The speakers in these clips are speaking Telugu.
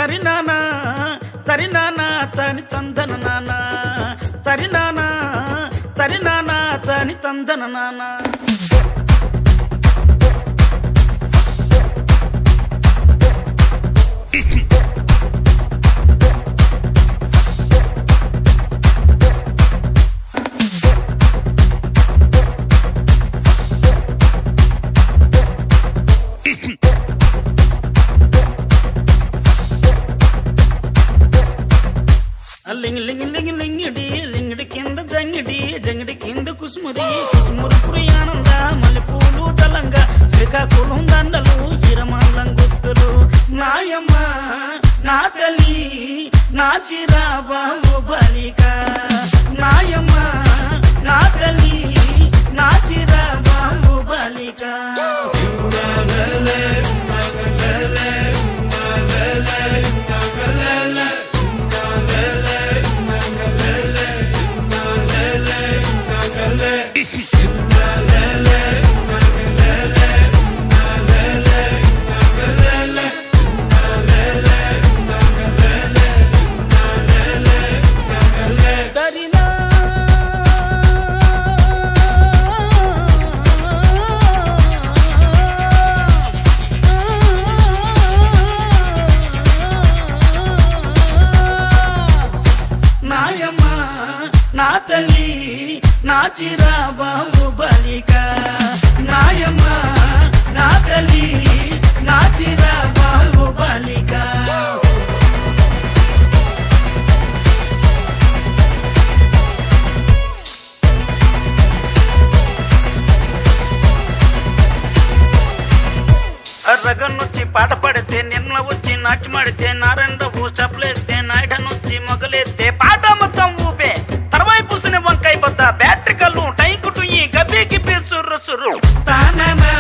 తరినానా తరినానా తని తందన నానా తరినానా తరినానా తని తందన నానా లింగ్ లింగ్ లింగ్ లింగిడి లింగిడి కింద జంగిడి జంగిడి కింద కుసుమురి కుసుమురు ఆనంద మల్లెపూలు దళంగా శ్రీకాకుళం దండలు ఇరమండం గుర్తులు నాయమ్మ నా తల్లి నా చిరాబాబు బలిక నాయమ్మ నా తల్లి నా చిరాబాబు బలిక నా తల్లి నా చిరాబాబు బలిక నాయమ్మ నా తల్లి నా చిరాబాబు బలిక రగన్నొచ్చి పాట పడితే నిన్న వచ్చి నాటి మాడితే నారాయణరావు చప్పలేస్తే నాయుడనొచ్చి మొగలేస్తే పాట మొత్తం ఊపే తర్వాయి పూసిన వంకాయ బద్ద బ్యాటరీ కళ్ళు టైకుటు ఈ గబ్బీకి పేసుర్రు సుర్రు తానానా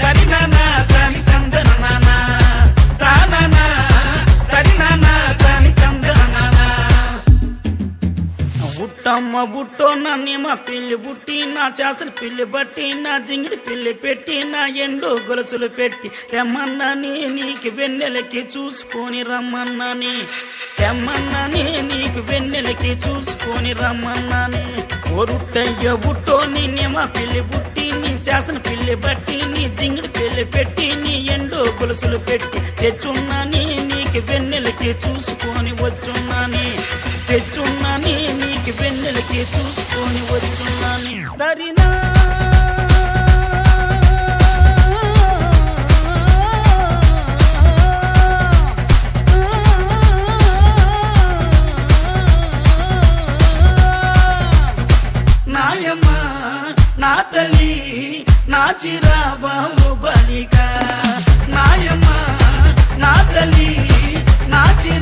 తరినానా తని తందన నానా తానానా తరినానా తని తందన నానా బుట్టమ్మ బుట్టో నన్ను మా పిల్లి బుట్టి నా చేసిన పిల్లి బట్టి నా జింగిడి పిల్లి పెట్టి నా ఎండు గొలుసులు పెట్టి తెమ్మన్నాని నీకు వెన్నెలకి చూసుకొని రమ్మన్నాని తెమ్మన్నాని నీకు వెన్నెలకి చూసుకొని రమ్మన్నాని ఒరుట్టయ్య బుట్టో నిన్నే మా పిల్లి బుట్టి నీ చేసిన పిల్లి బట్టి నీ జింగిడి పిల్లి పెట్టి నీ ఎండు గొలుసులు పెట్టి తెచ్చున్నాని నీకు వెన్నెలకి చూసుకొని వచ్చున్నాని తెచ్చున్నాని నీకు వెన్నెలకి చూసుకొని వచ్చున్నాని తరినా నాయమ్మ నా తల్లి నా చిరాబాబు బలిక నాయమ్మ నా తల్లి నా చిరా